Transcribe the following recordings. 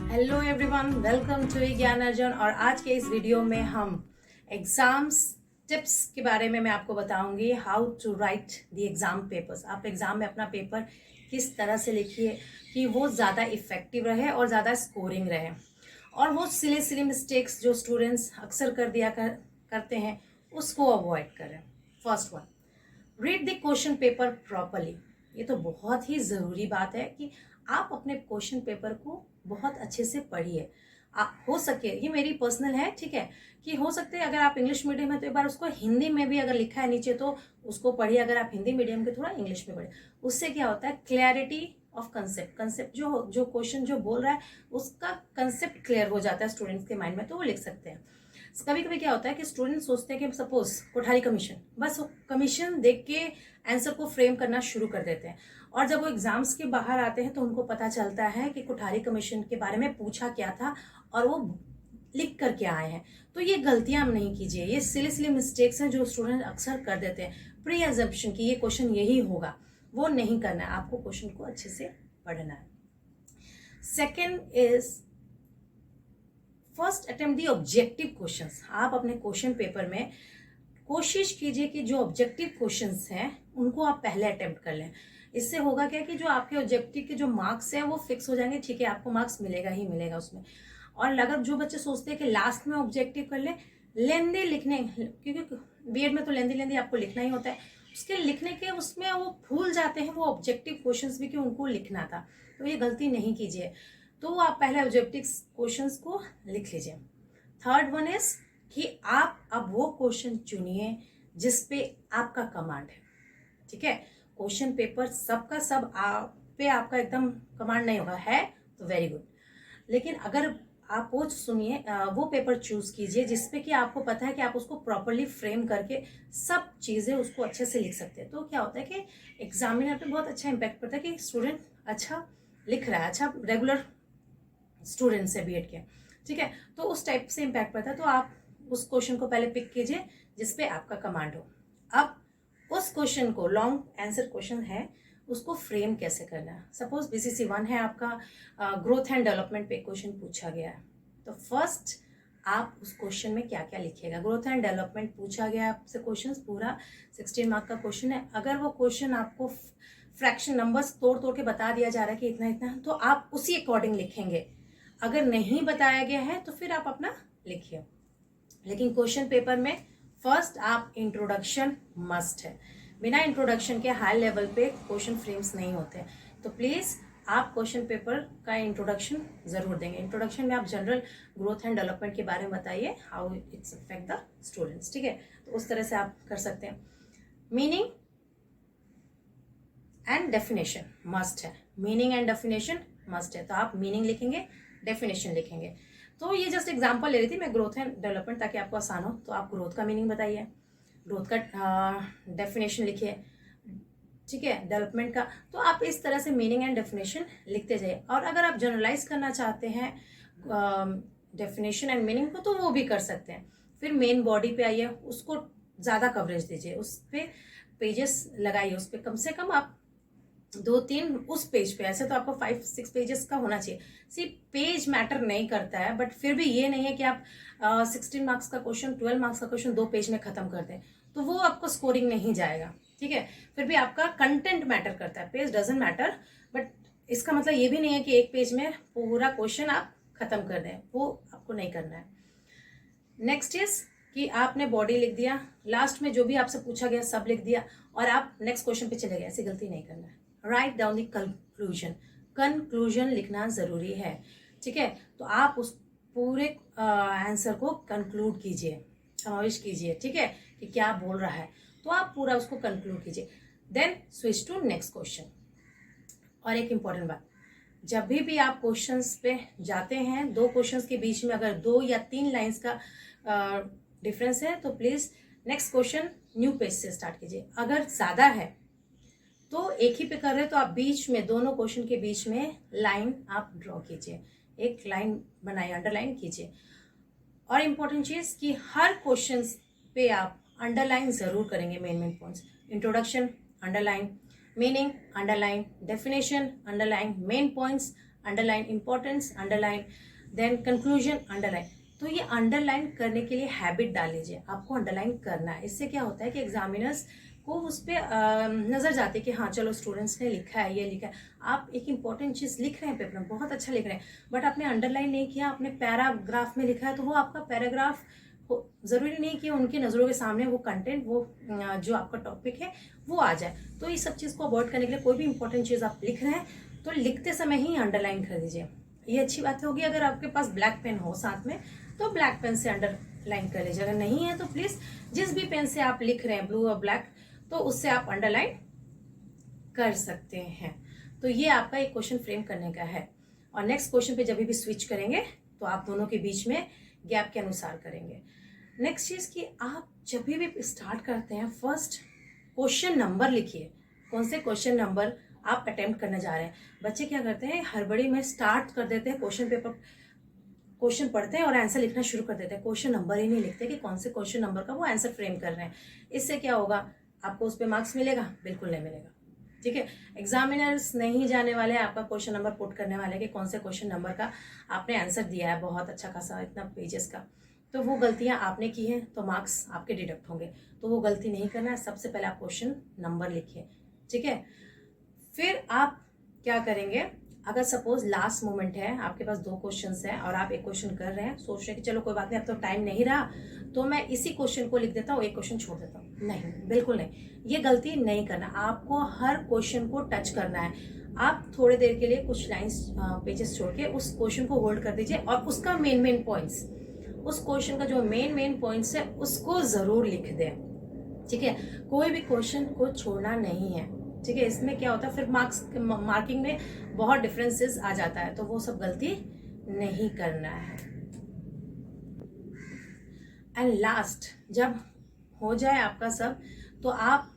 Hello everyone, welcome to ज्ञान अर्जुन। और आज के इस वीडियो में हम एग्जाम्स टिप्स के बारे में मैं आपको बताऊंगी। How to write the exam papers. आप एग्जाम में अपना पेपर किस तरह से लिखिए कि वो ज़्यादा इफेक्टिव रहे और ज़्यादा स्कोरिंग रहे, और वो सिली सिली मिस्टेक्स जो स्टूडेंट्स अक्सर करते हैं उसको अवॉइड करें। First one, read the question paper properly. ये तो बहुत ही ज़रूरी बात है कि आप अपने क्वेश्चन पेपर को बहुत अच्छे से पढ़िए। हो सके, ये मेरी पर्सनल है, ठीक है, कि हो सकते हैं अगर आप इंग्लिश मीडियम है तो एक बार उसको हिंदी में भी अगर लिखा है नीचे तो उसको पढ़िए। अगर आप हिंदी मीडियम के थोड़ा इंग्लिश में पढ़िए। उससे क्या होता है, क्लैरिटी ऑफ कंसेप्ट जो क्वेश्चन जो बोल रहा है उसका कंसेप्ट क्लियर हो जाता है स्टूडेंट्स के माइंड में, तो वो लिख सकते हैं। कभी कभी क्या होता है कि स्टूडेंट सोचते हैं कि सपोज कोठारी कमीशन, बस कमीशन देख के आंसर को फ्रेम करना शुरू कर देते हैं, और जब वो एग्जाम्स के बाहर आते हैं तो उनको पता चलता है कि कोठारी कमीशन के बारे में पूछा क्या था और वो लिख कर के आए हैं। तो ये गलतियां हम नहीं कीजिए, ये सिली सिली मिस्टेक्स हैं जो स्टूडेंट अक्सर कर देते हैं। प्री एजम्पशन की ये क्वेश्चन यही होगा, वो नहीं करना है। आपको क्वेश्चन को अच्छे से पढ़ना है। Second is first attempt the objective questions. आप अपने क्वेश्चन पेपर में कोशिश कीजिए कि जो ऑब्जेक्टिव क्वेश्चंस हैं उनको आप पहले अटेम्प्ट कर लें। इससे होगा क्या कि जो आपके ऑब्जेक्टिव के जो मार्क्स हैं वो फिक्स हो जाएंगे, ठीक है, आपको मार्क्स मिलेगा ही मिलेगा उसमें। और अगर जो बच्चे सोचते हैं कि लास्ट में ऑब्जेक्टिव कर ले, लेंदी लिखने, क्योंकि बीएड में तो लेंदी आपको लिखना ही होता है, उसके लिखने के उसमें वो भूल जाते हैं वो ऑब्जेक्टिव क्वेश्चंस भी कि उनको लिखना था। तो ये गलती नहीं कीजिए, तो आप पहले ऑब्जेक्टिव क्वेश्चंस को लिख लीजिए। थर्ड वन इज कि आप अब वो क्वेश्चन चुनिए जिसपे आपका कमांड है, ठीक है। क्वेश्चन पेपर सबका सब आप पे आपका एकदम कमांड नहीं होगा, है तो वेरी गुड, लेकिन अगर आप वो सुनिए, वो पेपर चूज कीजिए जिसपे कि आपको पता है कि आप उसको प्रॉपरली फ्रेम करके सब चीजें उसको अच्छे से लिख सकते हैं। तो क्या होता है कि एग्जामिनर पे बहुत अच्छा इम्पैक्ट पड़ता है कि स्टूडेंट अच्छा लिख रहा है, अच्छा रेगुलर स्टूडेंट्स है बीएड के, ठीक है, तो उस टाइप से इम्पैक्ट पड़ता है। तो आप उस क्वेश्चन को पहले पिक कीजिए जिसपे आपका कमांड हो। अब उस क्वेश्चन को, लॉन्ग आंसर क्वेश्चन है, उसको फ्रेम कैसे करना है। सपोज बीसीसी 1 है आपका, ग्रोथ एंड डेवलपमेंट पे क्वेश्चन पूछा गया है, तो फर्स्ट आप उस क्वेश्चन में क्या क्या लिखिएगा। ग्रोथ एंड डेवलपमेंट पूछा गया आपसे क्वेश्चन, पूरा 16 मार्क का क्वेश्चन है। अगर वो क्वेश्चन आपको फ्रैक्शन नंबर्स तोड़ तोड़ के बता दिया जा रहा है कि इतना इतना, तो आप उसी अकॉर्डिंग लिखेंगे। अगर नहीं बताया गया है तो फिर आप अपना लिखिए। लेकिन क्वेश्चन पेपर में फर्स्ट आप इंट्रोडक्शन मस्ट है। बिना इंट्रोडक्शन के हाई लेवल पे क्वेश्चन फ्रेम्स नहीं होते, तो प्लीज आप क्वेश्चन पेपर का इंट्रोडक्शन जरूर देंगे। इंट्रोडक्शन में आप जनरल ग्रोथ एंड डेवलपमेंट के बारे में बताइए, how it's affect the students, ठीक है, तो उस तरह से आप कर सकते हैं। मीनिंग एंड डेफिनेशन मस्ट है, मीनिंग एंड डेफिनेशन मस्ट है, तो आप मीनिंग लिखेंगे, डेफिनेशन लिखेंगे। तो ये जस्ट एग्जांपल ले रही थी मैं, ग्रोथ एंड डेवलपमेंट, ताकि आपको आसान हो। तो आप ग्रोथ का मीनिंग बताइए, ग्रोथ का डेफिनेशन लिखिए, ठीक है, डेवलपमेंट का। तो आप इस तरह से मीनिंग एंड डेफिनेशन लिखते जाइए। और अगर आप जनरलाइज करना चाहते हैं डेफिनेशन एंड मीनिंग को, तो वो भी कर सकते हैं। फिर मेन बॉडी पे आइए, उसको ज़्यादा कवरेज दीजिए, उस पर पेजेस लगाइए, उस पर कम से कम आप 2-3 उस पेज पे। ऐसे तो आपको 5-6 पेजेस का होना चाहिए। सिर्फ पेज मैटर नहीं करता है, बट फिर भी ये नहीं है कि आप 16 मार्क्स का क्वेश्चन, 12 मार्क्स का क्वेश्चन 2 पेज में खत्म कर दें, तो वो आपको स्कोरिंग नहीं जाएगा, ठीक है। फिर भी आपका कंटेंट मैटर करता है, पेज डजंट मैटर, बट इसका मतलब ये भी नहीं है कि एक पेज में पूरा क्वेश्चन आप खत्म कर दें, वो आपको नहीं करना है। नेक्स्ट इज कि आपने बॉडी लिख दिया, लास्ट में जो भी आपसे पूछा गया सब लिख दिया और आप नेक्स्ट क्वेश्चन पे चले गए, ऐसी गलती नहीं करना है। Write down the conclusion, conclusion लिखना जरूरी है, ठीक है। तो आप उस पूरे आंसर को कंक्लूड कीजिए, समावेश कीजिए, ठीक है, कि क्या बोल रहा है, तो आप पूरा उसको कंक्लूड कीजिए। Then switch to next question. और एक इंपॉर्टेंट बात, जब भी आप क्वेश्चंस पे जाते हैं, 2 क्वेश्चंस के बीच में अगर 2 या 3 लाइंस का डिफरेंस है, तो please next question new page से स्टार्ट कीजिए। अगर ज्यादा है तो एक ही पे कर रहे हो, तो आप बीच में, दोनों क्वेश्चन के बीच में लाइन आप ड्रॉ कीजिए, एक लाइन बनाइए, अंडरलाइन कीजिए। और इम्पोर्टेंट चीज कि हर क्वेश्चन पे आप अंडरलाइन जरूर करेंगे main points. Introduction underline, meaning underline, definition underline, main points underline importance, underline then conclusion, underline. तो ये अंडरलाइन करने के लिए हैबिट डाल लीजिए, आपको अंडरलाइन करना है। इससे क्या होता है कि एग्जामिनर्स को उस पर नजर जाती है कि हाँ चलो स्टूडेंट्स ने लिखा है, ये लिखा है। आप एक इंपॉर्टेंट चीज लिख रहे हैं पेपर में, बहुत अच्छा लिख रहे हैं, बट आपने अंडरलाइन नहीं किया, आपने पैराग्राफ में लिखा है, तो वो आपका पैराग्राफ जरूरी नहीं कि उनकी नजरों के सामने वो कंटेंट, वो जो आपका टॉपिक है वो आ जाए। तो इस सब चीज को अवॉइड करने के लिए कोई भी इंपॉर्टेंट चीज आप लिख रहे हैं तो लिखते समय ही अंडरलाइन कर दीजिए। ये अच्छी बात होगी। अगर आपके पास ब्लैक पेन हो साथ में तो ब्लैक पेन से अंडरलाइन कर लीजिए, अगर नहीं है तो प्लीज जिस भी पेन से आप लिख रहे हैं, ब्लू और ब्लैक, तो उससे आप अंडरलाइन कर सकते हैं। तो ये आपका एक क्वेश्चन फ्रेम करने का है। और नेक्स्ट क्वेश्चन पे जब भी स्विच करेंगे तो आप दोनों के बीच में गैप के अनुसार करेंगे। नेक्स्ट चीज कि आप जब भी स्टार्ट करते हैं फर्स्ट क्वेश्चन नंबर लिखिए, कौन से क्वेश्चन नंबर आप अटेम्प्ट करने जा रहे हैं। बच्चे क्या करते हैं, हड़बड़ी में स्टार्ट कर देते हैं, क्वेश्चन पेपर क्वेश्चन पढ़ते हैं और आंसर लिखना शुरू कर देते हैं, क्वेश्चन नंबर ही नहीं लिखते कि कौन से क्वेश्चन नंबर का वो आंसर फ्रेम कर रहे हैं। इससे क्या होगा, आपको उस पर मार्क्स मिलेगा? बिल्कुल नहीं मिलेगा। ठीक है, एग्जामिनर्स नहीं जाने वाले आपका क्वेश्चन नंबर पुट करने वाले कि कौन से क्वेश्चन नंबर का आपने आंसर दिया है, बहुत अच्छा खासा इतना पेजेस का। तो वो गलतियां आपने की हैं तो मार्क्स आपके डिडक्ट होंगे। तो वो गलती नहीं करना है, सबसे पहले आप क्वेश्चन नंबर लिखिए। ठीक है, फिर आप क्या करेंगे, अगर सपोज लास्ट मोमेंट है, आपके पास 2 क्वेश्चंस हैं और आप एक क्वेश्चन कर रहे हैं, सोच रहे हैं कि चलो कोई बात नहीं, अब तो टाइम नहीं रहा तो मैं इसी क्वेश्चन को लिख देता हूँ, एक क्वेश्चन छोड़ देता हूँ। नहीं, बिल्कुल नहीं, ये गलती नहीं करना। आपको हर क्वेश्चन को टच करना है। आप थोड़ी देर के लिए कुछ लाइन्स पेजेस छोड़ के उस क्वेश्चन को होल्ड कर दीजिए और उसका मेन पॉइंट्स, उस क्वेश्चन का जो मेन पॉइंट्स है उसको जरूर लिख दें। ठीक है, कोई भी क्वेश्चन को छोड़ना नहीं है। ठीक है, इसमें क्या होता है फिर मार्किंग में बहुत डिफरेंसेस आ जाता है, तो वो सब गलती नहीं करना है। एंड लास्ट, जब हो जाए आपका सब, तो आप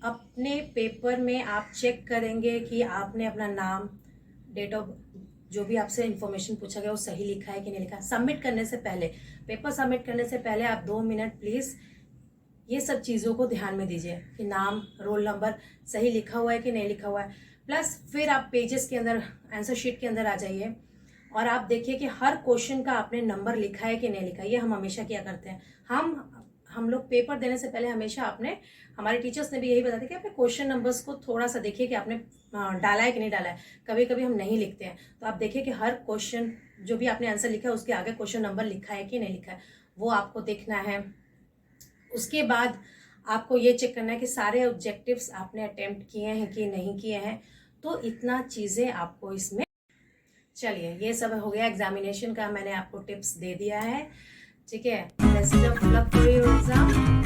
अपने पेपर में आप चेक करेंगे कि आपने अपना नाम, डेट ऑफ, जो भी आपसे इंफॉर्मेशन पूछा गया वो सही लिखा है कि नहीं लिखा। सबमिट करने से पहले, पेपर सबमिट करने से पहले आप 2 मिनट प्लीज ये सब चीज़ों को ध्यान में दीजिए कि नाम, रोल नंबर सही लिखा हुआ है कि नहीं लिखा हुआ है। प्लस फिर आप पेजेस के अंदर, आंसर शीट के अंदर आ जाइए और आप देखिए कि हर क्वेश्चन का आपने नंबर लिखा है कि नहीं लिखा। ये हम हमेशा क्या करते हैं, हम लोग पेपर देने से पहले हमेशा आपने, हमारे टीचर्स ने भी यही बताया कि आपने क्वेश्चन नंबर्स को थोड़ा सा देखिए कि आपने डाला है कि नहीं डाला है। कभी कभी हम नहीं लिखते हैं, तो आप देखिए कि हर क्वेश्चन जो भी आपने आंसर लिखा है उसके आगे क्वेश्चन नंबर लिखा है कि नहीं लिखा है, वो आपको देखना है। उसके बाद आपको ये चेक करना है कि सारे ऑब्जेक्टिव्स आपने अटेम्प्ट किए हैं कि नहीं किए हैं। तो इतना चीज़ें आपको इसमें, चलिए ये सब हो गया एग्जामिनेशन का, मैंने आपको टिप्स दे दिया है। ठीक है, best of luck for your exam.